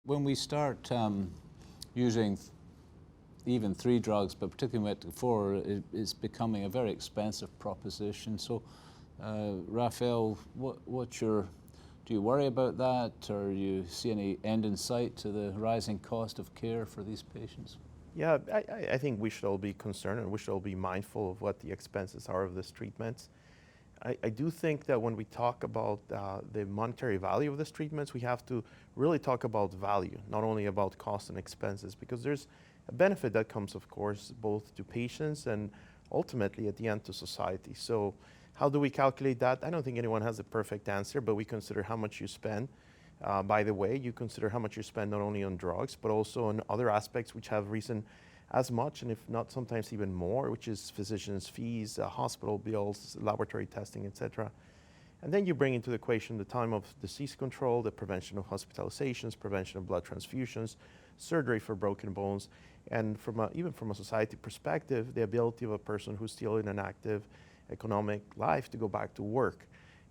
When we start using even 3 drugs, but particularly when we get to 4, it's becoming a very expensive proposition. So, Raphael, do you worry about that, or do you see any end in sight to the rising cost of care for these patients? Yeah, I think we should all be concerned and we should all be mindful of what the expenses are of this treatment. I do think that when we talk about the monetary value of these treatments, we have to really talk about value, not only about cost and expenses, because there's a benefit that comes, of course, both to patients and ultimately at the end to society. So how do we calculate that? I don't think anyone has a perfect answer, but we consider how much you spend. By the way, you consider how much you spend not only on drugs, but also on other aspects which have risen as much, and if not sometimes even more, which is physicians' fees, hospital bills, laboratory testing, etc. And then you bring into the equation the time of disease control, the prevention of hospitalizations, prevention of blood transfusions, surgery for broken bones, and even from a society perspective, the ability of a person who's still in an active economic life to go back to work.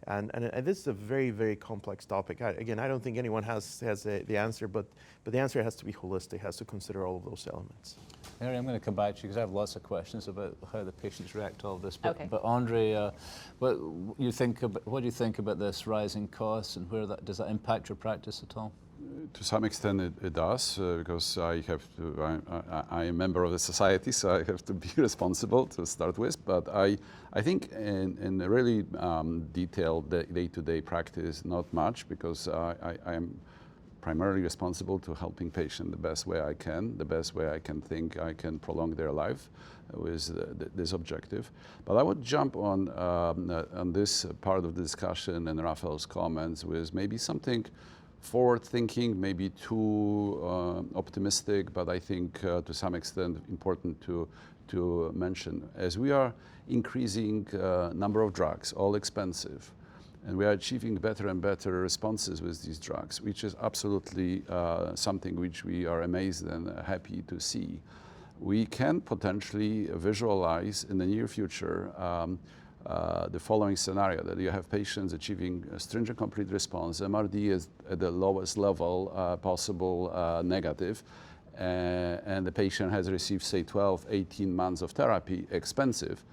And this is a very, very complex topic. Again, I don't think anyone has the answer, but the answer has to be holistic, has to consider all of those elements. Mary, I'm going to come back to you because I have lots of questions about how the patients react to all of this. But, Okay. but Andre, what do you think about this rising costs, and does that impact your practice at all? To some extent it does, because I am a member of the society, so I have to be responsible to start with. But I think in a really detailed day-to-day practice, not much, because I am primarily responsible to helping patients the best way I can think I can prolong their life with this objective. But I would jump on this part of the discussion and Raphael's comments with maybe something forward thinking, maybe too optimistic, but I think to some extent important to mention. As we are increasing number of drugs, all expensive, and we are achieving better and better responses with these drugs, which is absolutely something which we are amazed and happy to see. We can potentially visualize in the near future the following scenario, that you have patients achieving a stringent complete response, MRD is at the lowest level possible negative, and the patient has received, say, 12, 18 months of therapy, expensive.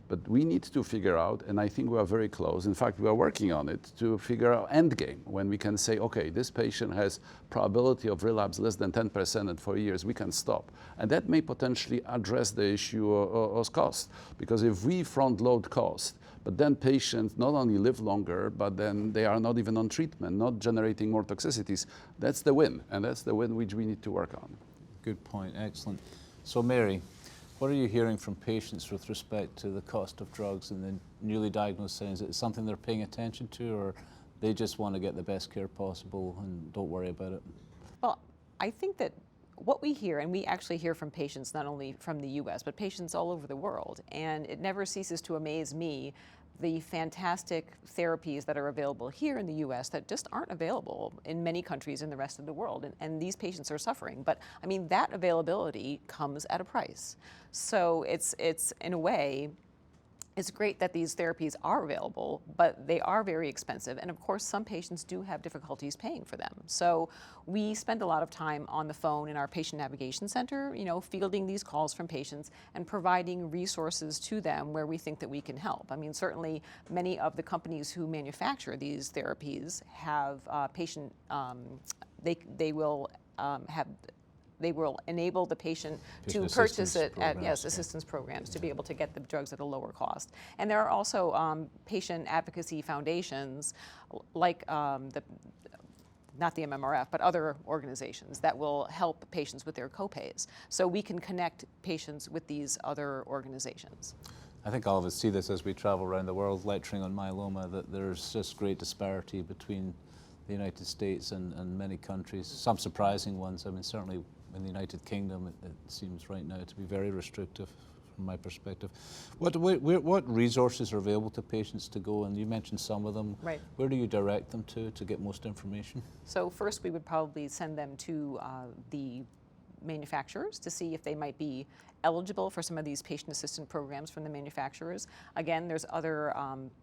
But we need to figure out, and I think we are very close, in fact we are working on it, to figure out end game, when we can say, okay, this patient has probability of relapse less than 10% at 4 years, we can stop. And that may potentially address the issue of cost, because if we front load cost, but then patients not only live longer, but then they are not even on treatment, not generating more toxicities, that's the win, and that's the win which we need to work on. Good point, excellent. So Mary, what are you hearing from patients with respect to the cost of drugs in the newly diagnosed settings? Is it something they're paying attention to, or they just want to get the best care possible and don't worry about it? Well, I think that what we hear, and we actually hear from patients not only from the US, but patients all over the world, and it never ceases to amaze me the fantastic therapies that are available here in the US that just aren't available in many countries in the rest of the world, and these patients are suffering. But I mean, that availability comes at a price. So it's in a way, it's great that these therapies are available, but they are very expensive. And of course, some patients do have difficulties paying for them. So we spend a lot of time on the phone in our patient navigation center, fielding these calls from patients and providing resources to them where we think that we can help. I mean, certainly many of the companies who manufacture these therapies have they will enable the patient to purchase it at assistance programs to be able to get the drugs at a lower cost. And there are also patient advocacy foundations like not the MMRF, but other organizations that will help patients with their copays. So we can connect patients with these other organizations. I think all of us see this as we travel around the world lecturing on myeloma, that there's just great disparity between the United States and many countries, some surprising ones. I mean, certainly in the United Kingdom, it seems right now to be very restrictive from my perspective. What resources are available to patients to go? And you mentioned some of them. Right. Where do you direct them to get most information? So first, we would probably send them to the manufacturers to see if they might be eligible for some of these patient assistance programs from the manufacturers. Again, there's other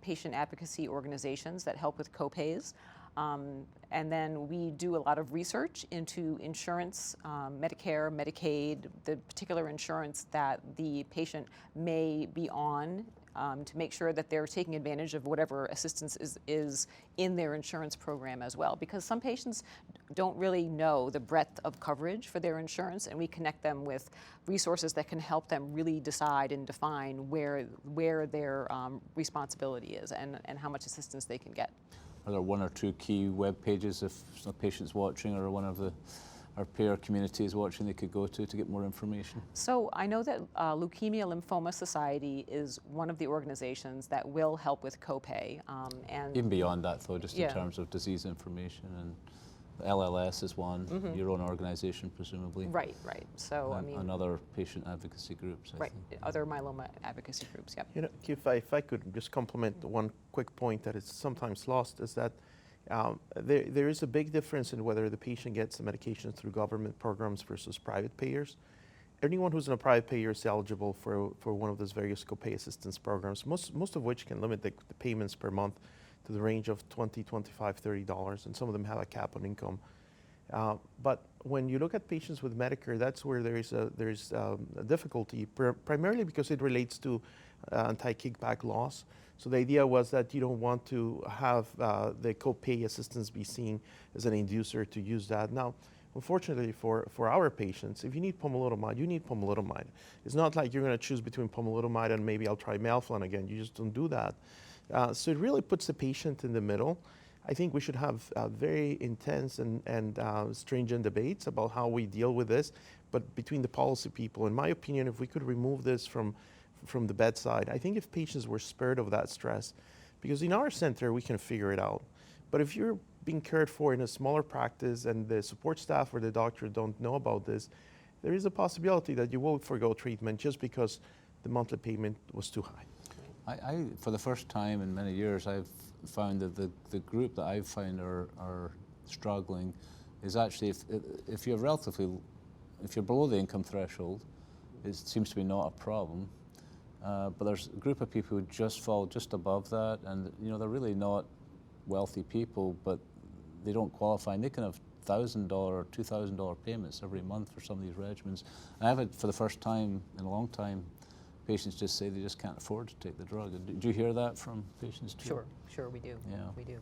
patient advocacy organizations that help with copays. And then we do a lot of research into insurance, Medicare, Medicaid, the particular insurance that the patient may be on, to make sure that they're taking advantage of whatever assistance is in their insurance program as well. Because some patients don't really know the breadth of coverage for their insurance, and we connect them with resources that can help them really decide and define where their responsibility is and how much assistance they can get. Are there one or two key web pages if a patient's watching or one of our payer community is watching they could go to get more information? So I know that Leukemia Lymphoma Society is one of the organizations that will help with copay. And Even beyond that, though, just Yeah. in terms of disease information, and the LLS is one, your own organization, presumably. right. So I mean, and other patient advocacy groups, I right, think. other myeloma advocacy groups. Yep. You know, if I could just complement one quick point that is sometimes lost is that there is a big difference in whether the patient gets the medication through government programs versus private payers. Anyone who's in a private payer is eligible for one of those various copay assistance programs, most of which can limit the payments per month to the range of $20, $25, $30, and some of them have a cap on income. But when you look at patients with Medicare, that's where there is a difficulty, primarily because it relates to anti-kickback laws. So the idea was that you don't want to have the copay assistance be seen as an inducer to use that. Now, unfortunately for our patients, if you need pomalidomide, you need pomalidomide. It's not like you're going to choose between pomalidomide and maybe I'll try melphalan again. You just don't do that. So it really puts the patient in the middle. I think we should have very intense and stringent debates about how we deal with this, but between the policy people, in my opinion, if we could remove this from the bedside, I think if patients were spared of that stress, because in our center we can figure it out, but if you're being cared for in a smaller practice and the support staff or the doctor don't know about this, there is a possibility that you will forgo treatment just because the monthly payment was too high. I for the first time in many years, I've found that the group that I've found are struggling is actually if you're below the income threshold, it seems to be not a problem. But there's a group of people who just fall just above that, and they're really not wealthy people, but they don't qualify, and they can have $1,000 or $2,000 payments every month for some of these regimens. And I've had, for the first time in a long time, patients just say they just can't afford to take the drug. Do you hear that from patients too? Sure, we do. Yeah. We do.